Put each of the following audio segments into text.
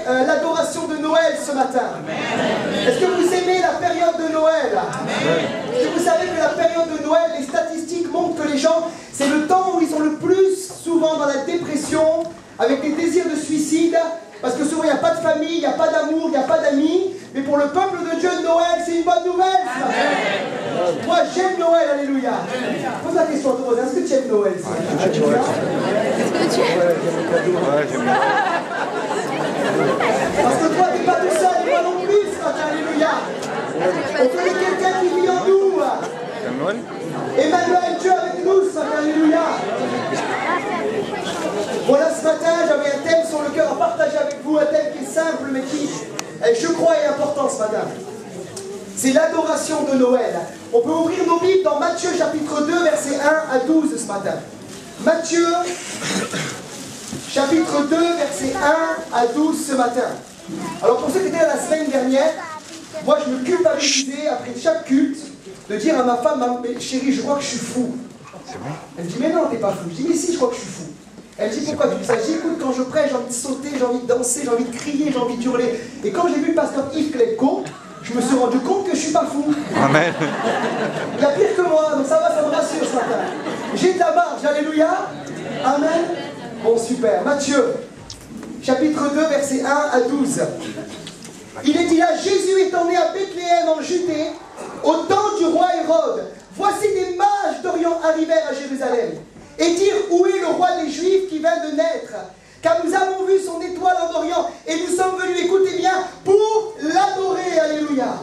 l'adoration de Noël ce matin? Est-ce que vous aimez la période de Noël? Est-ce que vous savez que la période de Noël, les statistiques montrent que les gens, c'est le temps où ils sont le plus souvent dans la dépression, avec des désirs de suicide, parce que souvent il n'y a pas de famille, il n'y a pas d'amour, il n'y a pas d'amis. Mais pour le peuple de Dieu, Noël, c'est une bonne nouvelle. Moi, j'aime Noël, alléluia. Pose la question à ton voisin, est-ce que tu aimes Noël? Est-ce que tu aimes? Parce que toi, tu n'es pas tout seul, et moi non plus, ce matin, alléluia. On connaît quelqu'un qui vit en nous. Emmanuel, Dieu avec nous ce matin, alléluia. Voilà, ce matin, j'avais un thème sur le cœur à partager avec vous, un thème qui est simple, mais qui, je crois, est important ce matin. C'est l'adoration de Noël. On peut ouvrir nos Bibles dans Matthieu chapitre 2, versets 1 à 12 ce matin. Matthieu chapitre 2, versets 1 à 12 ce matin. Alors pour ceux qui étaient là la semaine dernière, moi je me culpabilisais après chaque culte de dire à ma femme, mais chérie, je crois que je suis fou. Elle me dit, mais non, t'es pas fou. Je dis, mais si, je crois que je suis fou. Elle me dit, pourquoi tu dis ça? Je dis, écoute, quand je prêche, j'ai envie de sauter, j'ai envie de danser, j'ai envie de crier, j'ai envie de hurler. Et quand j'ai vu le pasteur Yves Klepko, je me suis rendu compte que je suis pas fou. Amen. Il y a pire que moi, donc ça va, ça me rassure ce matin. J'ai de la marge, alléluia. Amen. Bon, super. Matthieu, chapitre 2, versets 1 à 12. Il est dit là, Jésus étant né à Bethléem en Judée, au temps du roi Hérode. Voici des mages d'Orient arrivèrent à Jérusalem et dirent, où est le roi des Juifs qui vient de naître? Car nous avons vu son étoile en Orient et nous sommes venus, écoutez bien, pour l'adorer, alléluia.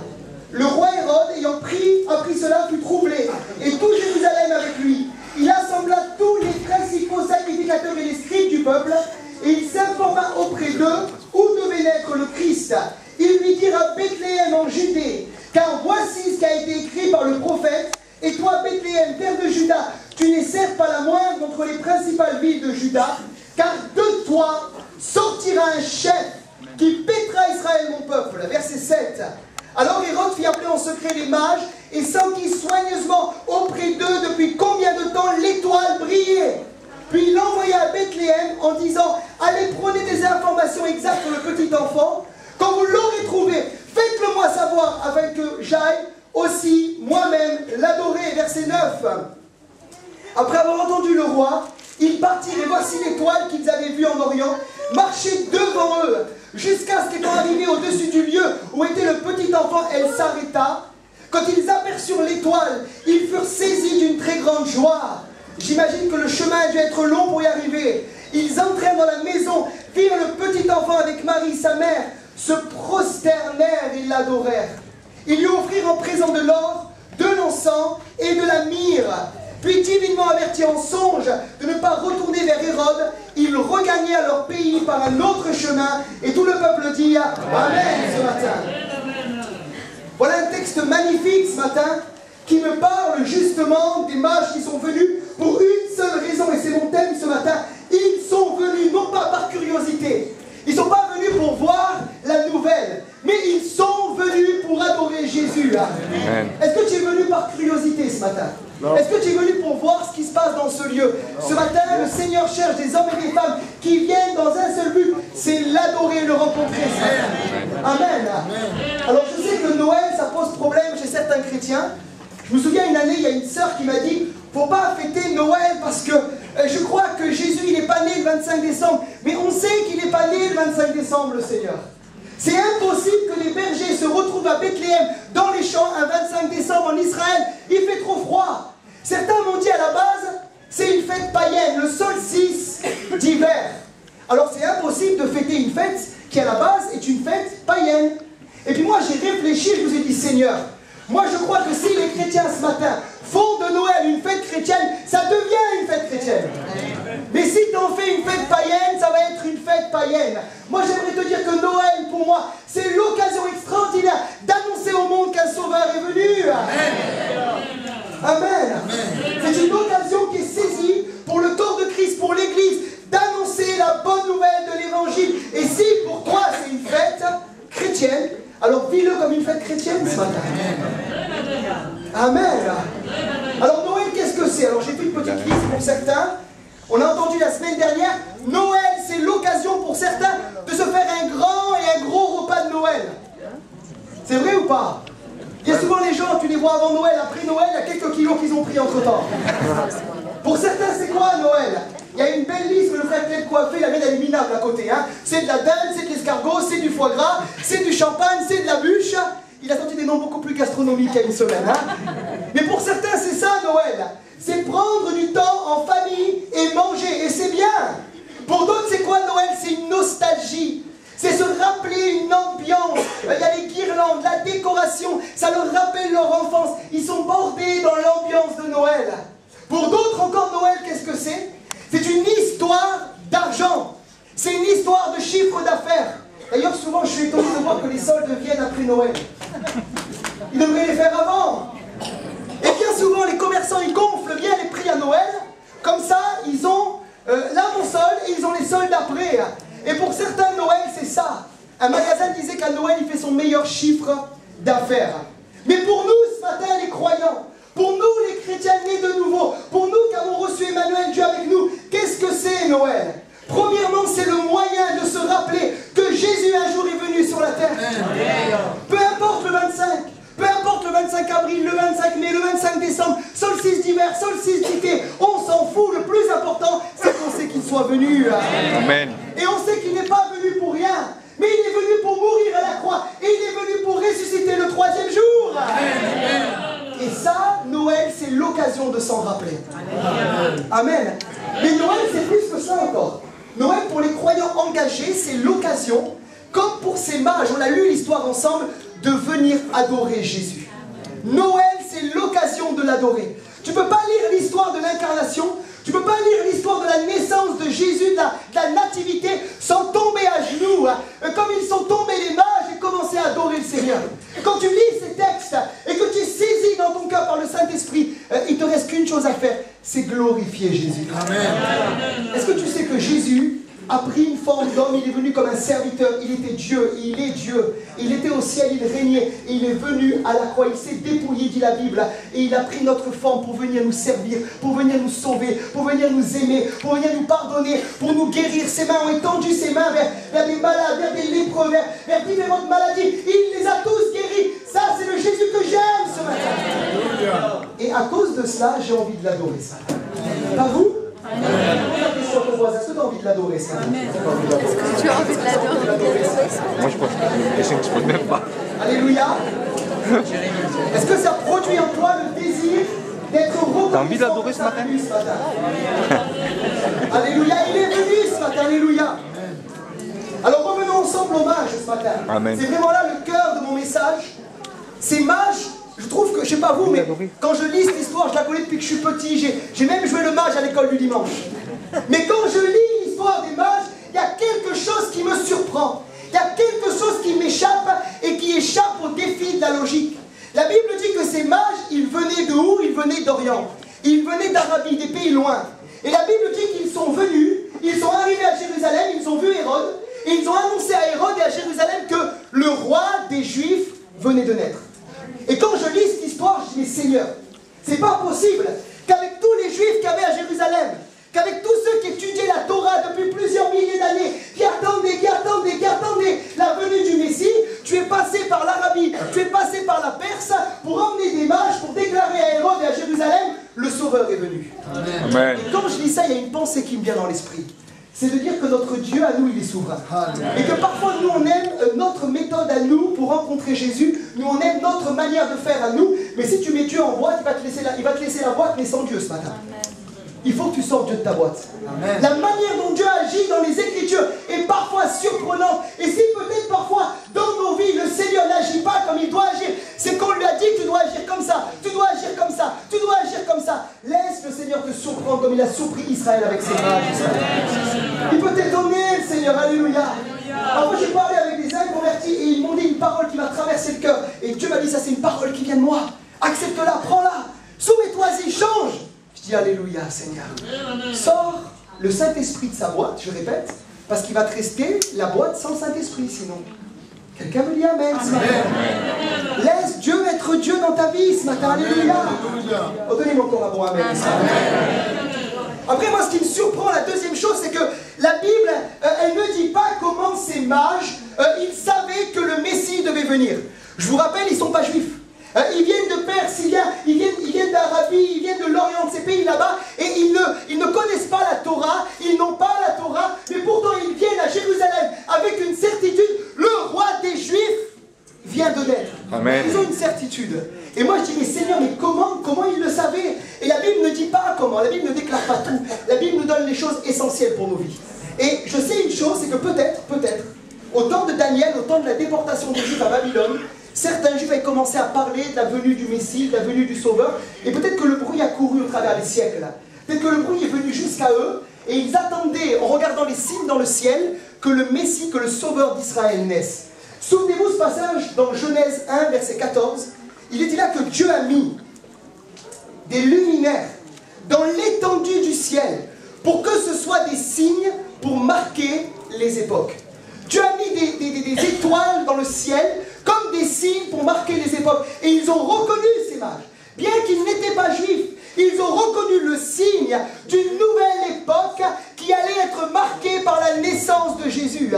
Le roi Hérode, ayant appris cela, fut troublé, et tout Jérusalem avec lui. Il assembla tous les principaux sacrificateurs et les scribes du peuple, et il s'informa auprès d'eux où devait naître le Christ. Ils lui dirent à Bethléem en Judée, car voici ce qui a été écrit par le prophète, et toi, Bethléem, terre de Juda, tu n'es certes pas la moindre entre les principales villes de Juda, car de toi sortira un chef qui paîtra Israël, mon peuple. Verset 7. Alors Hérode fit appeler en secret les mages et sentit soigneusement auprès d'eux depuis combien de temps l'étoile brillait. Puis il l'envoya à Bethléem en disant, allez, prenez des informations exactes sur le petit enfant. Quand vous l'aurez trouvé, faites-le moi savoir afin que j'aille aussi moi-même l'adorer. Verset 9. Après avoir entendu le roi, ils partirent et voici l'étoile qu'ils avaient vue en Orient marcher devant eux, jusqu'à ce qu'étant arrivés au-dessus du lieu où était le petit enfant, elle s'arrêta. Quand ils aperçurent l'étoile, ils furent saisis d'une très grande joie. J'imagine que le chemin a dû être long pour y arriver. Ils entrèrent dans la maison, virent le petit enfant avec Marie, sa mère, se prosternèrent et l'adorèrent. Ils lui offrirent en présent de l'or, de l'encens et de la myrrhe. Puis, divinement avertis en songe de ne pas retourner vers Hérode, ils regagnèrent leur pays par un autre chemin, et tout le peuple dit Amen ce matin. Voilà un texte magnifique ce matin, qui me parle justement des mages qui sont venus pour une seule raison, et c'est mon thème ce matin. Ils sont venus non pas par curiosité, ils ne sont pas venus pour voir la nouvelle, mais ils sont venus pour adorer Jésus. Est-ce que tu es venu par curiosité ce matin? Est-ce que tu es venu pour voir ce qui se passe dans ce lieu? Ce matin, le Seigneur cherche des hommes et des femmes qui viennent dans un seul but, c'est l'adorer et le rencontrer ce matin. Amen. Alors je sais que Noël, ça pose problème chez certains chrétiens. Je me souviens une année, il y a une sœur qui m'a dit, faut pas fêter Noël parce que je crois que Jésus, il n'est pas né le 25 décembre. Mais on sait qu'il n'est pas né le 25 décembre, le Seigneur. C'est impossible que les bergers se retrouvent à Bethléem, dans les champs, un 25 décembre en Israël. Il fait trop froid. Certains m'ont dit à la base, c'est une fête païenne, le solstice d'hiver. Alors c'est impossible de fêter une fête qui à la base est une fête païenne. Et puis moi j'ai réfléchi, je vous ai dit, Seigneur, moi je crois que si les chrétiens ce matin font de Noël une fête chrétienne, ça devient une fête chrétienne. Mais si tu en fais une fête païenne, ça va être une fête païenne. Moi j'aimerais te dire que Noël pour moi, c'est l'occasion extraordinaire d'annoncer au monde qu'un sauveur est venu. Amen. C'est une occasion qui est saisie pour le corps de Christ, pour l'Église, d'annoncer la bonne nouvelle de l'Évangile. Et si pour toi c'est une fête chrétienne, alors vis-le comme une fête chrétienne ce matin. Amen. Alors Noël, qu'est-ce que c'est? Alors j'ai fait une petite liste pour certains. On a entendu la semaine dernière, Noël c'est l'occasion pour certains de se faire un grand pas? Il y a souvent les gens, tu les vois avant Noël, après Noël, il y a quelques kilos qu'ils ont pris entre temps. Pour certains, c'est quoi Noël? Il y a une belle liste que le frère Clem coiffé, il avait d'aliminable à côté. Hein. C'est de la dinde, c'est de l'escargot, c'est du foie gras, c'est du champagne, c'est de la bûche. Il a sorti des noms beaucoup plus gastronomiques il y a une semaine. Hein. Mais pour certains, c'est ça Noël. C'est prendre du temps en famille et manger. Et c'est bien. Pour d'autres, c'est quoi Noël? C'est une nostalgie. C'est se rappeler une ambiance. Il y a les guirlandes, la décoration. Ça leur rappelle leur enfance. Ils sont bordés dans l'ambiance de Noël. Pour d'autres encore, Noël, qu'est-ce que c'est? C'est une histoire d'argent. C'est une histoire de chiffre d'affaires. D'ailleurs, souvent, je suis étonné de voir que les soldes viennent après Noël. Ils devraient les faire avant. Et bien souvent, les commerçants, ils gonflent bien les prix à Noël. Comme ça, ils ont l'avant solde et ils ont les soldes après. Et pour certains, Noël, c'est ça. Un magasin disait qu'à Noël, il fait son meilleur chiffre d'affaires. Mais pour nous, ce matin, les croyants, pour nous, les chrétiens nés de nouveau, pour nous qui avons reçu Emmanuel, Dieu avec nous, qu'est-ce que c'est Noël? Premièrement, c'est le moyen de se rappeler que Jésus un jour est venu sur la terre. Peu importe le 25, peu importe le 25 avril, le 25 mai, le 25 décembre, solstice d'hiver, solstice d'été, on s'en fout. Le plus important, c'est qu'on sait qu'il soit venu. Amen. Et on sait qu'il n'est pas venu pour rien, mais il est venu pour mourir à la croix, et il est venu pour ressusciter le 3e jour. Amen. Et ça, Noël, c'est l'occasion de s'en rappeler. Amen. Mais Noël, c'est plus que ça encore. Noël, pour les croyants engagés, c'est l'occasion, comme pour ces mages, on a lu l'histoire ensemble, de venir adorer Jésus. Noël, c'est l'occasion de l'adorer. Tu ne peux pas lire l'histoire de l'incarnation, tu ne peux pas lire l'histoire de la naissance de Jésus, de la nativité, sans tomber à genoux, hein, comme ils sont tombés les mages et commencer à adorer le Seigneur. Quand tu lis ces textes et que tu es saisi dans ton cœur par le Saint-Esprit, il ne te reste qu'une chose à faire, c'est glorifier Jésus. Amen. Est-ce que tu sais que Jésus a pris une forme d'homme, il est venu comme un serviteur, il était Dieu, il est Dieu, il était au ciel, il régnait, et il est venu à la croix, il s'est dépouillé, dit la Bible, et il a pris notre forme pour venir nous servir, pour venir nous sauver, pour venir nous aimer, pour venir nous pardonner, pour nous guérir. Ses mains ont étendu ses mains vers des malades, vers des lépreux, vers différentes maladies, il les a tous guéris. Ça, c'est le Jésus que j'aime ce matin. Et à cause de cela, j'ai envie de l'adorer ça. Pas vous? Pose la question à ton voisin, est-ce que tu as envie de l'adorer ça? Est-ce que tu as envie de l'adorer? Moi, je pense que c'est une question que je ne pose même pas. Alléluia. Est-ce que ça produit en toi le désir d'être reconnaissant? T'as envie de l'adorer ce matin? Alléluia, il est venu ce matin, alléluia. Alors revenons ensemble aux mages ce matin. Amen. C'est vraiment là le cœur de mon message. Ces mages, je trouve que, je ne sais pas vous, mais quand je lis cette histoire, je la connais depuis que je suis petit, j'ai même joué le mage à l'école du dimanche. Mais quand je lis l'histoire des mages, il y a quelque chose qui me surprend. Il y a quelque chose qui m'échappe et qui échappe au défi de la logique. La Bible dit que ces mages, ils venaient de où? Ils venaient d'Orient. Ils venaient d'Arabie, des pays loin. Et la Bible dit qu'ils sont venus, ils sont arrivés à Jérusalem, ils ont vu Hérode, et ils ont annoncé à Hérode et à Jérusalem que le roi des Juifs venait de naître. Et quand je lis cette histoire, je dis, mais Seigneur, c'est pas possible qu'avec tous les Juifs qu'il y avait à Jérusalem, qu'avec tous ceux qui étudiaient la Torah depuis plusieurs milliers d'années, qui attendaient la venue du Messie, tu es passé par l'Arabie, tu es passé par la Perse pour emmener des mages, pour déclarer à Hérode et à Jérusalem, le Sauveur est venu. Amen. Et quand je lis ça, il y a une pensée qui me vient dans l'esprit. C'est de dire que notre Dieu à nous, il est souverain. Et que parfois nous, on aime notre méthode à nous pour rencontrer Jésus. Nous, on aime notre manière de faire à nous. Mais si tu mets Dieu en boîte, il va te laisser la boîte, mais sans Dieu ce matin. Il faut que tu sortes Dieu de ta boîte. Amen. La manière dont Dieu agit dans les Écritures est parfois surprenante. Et si peut-être parfois dans nos vies, le Seigneur n'agit pas comme il doit agir, c'est qu'on lui a dit que tu dois agir comme ça, tu dois agir comme ça, tu dois agir comme ça. Laisse le Seigneur te surprendre comme il a surpris Israël avec ses mages. Il peut t'étonner, le Seigneur, alléluia. Alors moi j'ai parlé avec des inconvertis et ils m'ont dit une parole qui m'a traversé le cœur. Et Dieu m'a dit, ça c'est une parole qui vient de moi. Accepte-la, prends-la, soumets-toi-y, change. Je dis alléluia, Seigneur. Sors le Saint-Esprit de sa boîte, je répète, parce qu'il va te rester la boîte sans Saint-Esprit sinon. Quelqu'un me dit amen ce matin. Laisse Dieu être Dieu dans ta vie ce matin, alléluia. Oh, donnez-moi encore un bon amen. Après moi ce qui me surprend, la deuxième chose, c'est que la Bible, elle ne dit pas comment ces mages, ils savaient que le Messie devait venir. Je vous rappelle, ils ne sont pas juifs. Ils viennent de Perse, ils viennent d'Arabie, ils viennent de l'Orient, de ces pays là-bas, et ils ne connaissent pas la Torah, ils n'ont pas la Torah, mais pourtant ils viennent à Jérusalem avec une certitude, le roi des Juifs vient de naître. Amen. Ils ont une certitude. Et moi je dis, mais Seigneur, mais comment ils le savaient? Et la Bible ne dit pas comment, la Bible ne déclare pas tout. La Bible nous donne les choses essentielles pour nos vies. Et je sais une chose, c'est que peut-être, au temps de Daniel, au temps de la déportation des Juifs à Babylone, certains Juifs avaient commencé à parler de la venue du Messie, de la venue du Sauveur, et peut-être que le bruit a couru au travers des siècles. Peut-être que le bruit est venu jusqu'à eux, et ils attendaient, en regardant les signes dans le ciel, que le Messie, que le Sauveur d'Israël naisse. Souvenez-vous ce passage dans Genèse 1, verset 14. Il est dit là que Dieu a mis des luminaires dans l'étendue du ciel pour que ce soit des signes pour marquer les époques. Dieu a mis des étoiles dans le ciel comme des signes pour marquer les époques. Et ils ont reconnu ces mages. Bien qu'ils n'étaient pas juifs, ils ont reconnu le signe d'une nouvelle époque qui allait être marquée par la naissance de Jésus.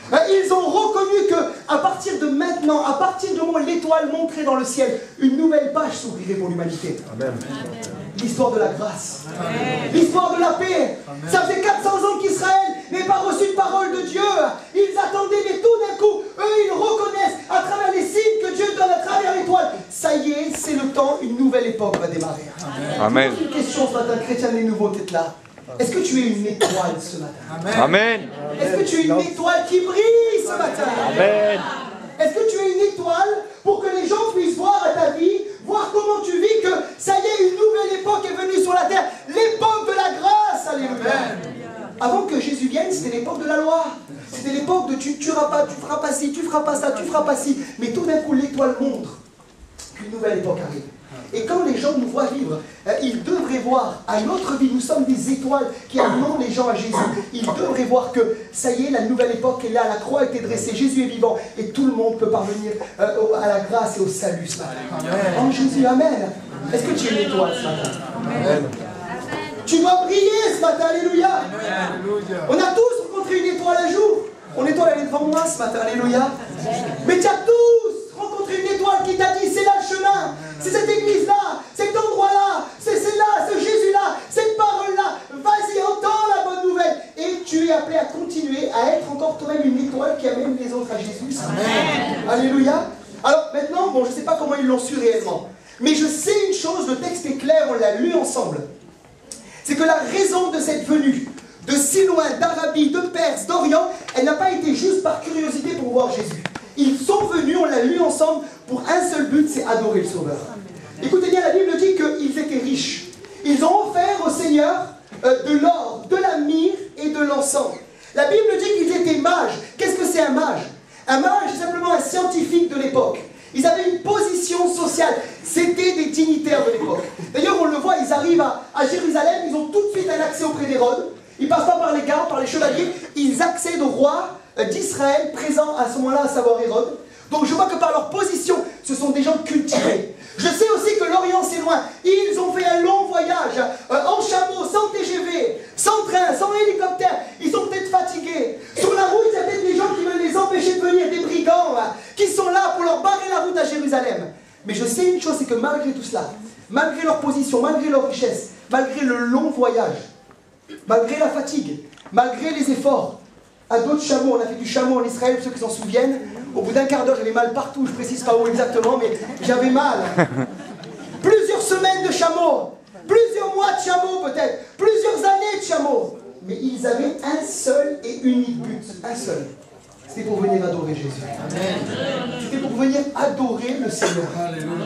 Ils ont reconnu qu'à partir de maintenant, à partir du moment où l'étoile montrait dans le ciel, une nouvelle page s'ouvrirait pour l'humanité. L'histoire de la grâce, l'histoire de la paix. Amen. Ça faisait 400 ans qu'Israël n'ait pas reçu de parole de Dieu. Ils attendaient, mais tout d'un coup, eux, ils reconnaissent à travers les signes que Dieu donne à travers l'étoile. Ça y est, c'est le temps, une nouvelle époque va démarrer. Amen. Une question ce matin, chrétien des nouveaux, t'es là. Est-ce que tu es une étoile ce matin? Amen. Est-ce que tu es une étoile qui brille ce matin? Amen. Est-ce que tu es une étoile pour que les gens puissent voir à ta vie, voir comment tu vis, que ça y est, une nouvelle époque est venue sur la terre, l'époque de la grâce, alléluia. Avant que Jésus vienne, c'était l'époque de la loi. C'était l'époque de tu tueras pas, tu feras pas ci, tu feras pas ça, tu feras pas ci. Mais tout d'un coup, l'étoile montre qu'une nouvelle époque arrive. Et quand les gens nous voient vivre, ils devraient voir à notre vie, nous sommes des étoiles qui amenons les gens à Jésus. Ils devraient voir que ça y est, la nouvelle époque est là, la croix a été dressée, Jésus est vivant et tout le monde peut parvenir à la grâce et au salut ce matin. En Jésus, amen. Est-ce que tu es une étoile ce matin? Amen. Tu dois briller ce matin, alléluia. On a tous rencontré une étoile un jour. Mon étoile, elle est devant moi ce matin, alléluia. Mais tu as tous rencontré une étoile qui t'a dit, c'est là le chemin. C'est cette église-là, cet endroit-là, c'est là, ce Jésus-là, cette parole-là. Vas-y, entends la bonne nouvelle. Et tu es appelé à continuer à être encore toi-même une étoile qui amène les autres à Jésus. Amen. Alléluia. Alors maintenant, bon, je ne sais pas comment ils l'ont su réellement. Mais je sais une chose, le texte est clair, on l'a lu ensemble. C'est que la raison de cette venue, de si loin, d'Arabie, de Perse, d'Orient, elle n'a pas été juste par curiosité pour voir Jésus. Ils sont venus, on l'a lu ensemble, pour un seul but, c'est adorer le Sauveur. Écoutez bien, la Bible dit qu'ils étaient riches. Ils ont offert au Seigneur de l'or, de la myrrhe et de l'encens. La Bible dit qu'ils étaient mages. Qu'est-ce que c'est un mage? Un mage, c'est simplement un scientifique de l'époque. Ils avaient une position sociale. C'était des dignitaires de l'époque. D'ailleurs, on le voit, ils arrivent à Jérusalem, ils ont tout de suite un accès auprès d'Hérode. Ils ne passent pas par les gardes, par les chevaliers. Ils accèdent au roi d'Israël, présent à ce moment-là, à savoir Hérode. Donc je vois que par leur position, ce sont des gens cultivés. Je sais aussi que l'Orient c'est loin. Ils ont fait un long voyage en chameau, sans TGV, sans train, sans hélicoptère. Ils sont peut-être fatigués. Sur la route, il y a peut-être des gens qui veulent les empêcher de venir, des brigands qui sont là pour leur barrer la route à Jérusalem. Mais je sais une chose, c'est que malgré tout cela, malgré leur position, malgré leur richesse, malgré le long voyage, malgré la fatigue, malgré les efforts, à d'autres chameaux, on a fait du chameau en Israël, pour ceux qui s'en souviennent. Au bout d'un quart d'heure, j'avais mal partout, je ne précise pas où exactement, mais j'avais mal. Plusieurs semaines de chameau, plusieurs mois de chameau peut-être, plusieurs années de chameau. Mais ils avaient un seul et unique but, un seul. C'était pour venir adorer Jésus. C'était pour venir adorer le Seigneur.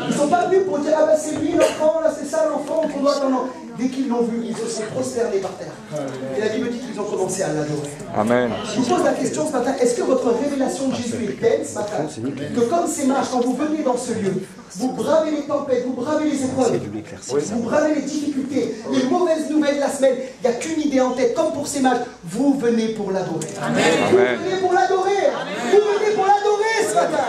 Ils ne sont pas venus pour dire, ah ben c'est lui l'enfant, là c'est ça l'enfant, qu'on doit... Non. Dès qu'ils l'ont vu, ils se sont prosternés par terre. Et la Bible dit qu'ils ont commencé à l'adorer. Amen. Je vous pose la question ce matin, est-ce que votre révélation de Jésus est telle ce matin que comme ces mages, quand vous venez dans ce lieu, vous bravez les tempêtes, vous bravez les épreuves, vous bravez les difficultés, les mauvaises nouvelles de la semaine, il n'y a qu'une idée en tête, comme pour ces mages, vous venez pour l'adorer. Vous venez pour l'adorer. Vous venez pour l'adorer ce matin.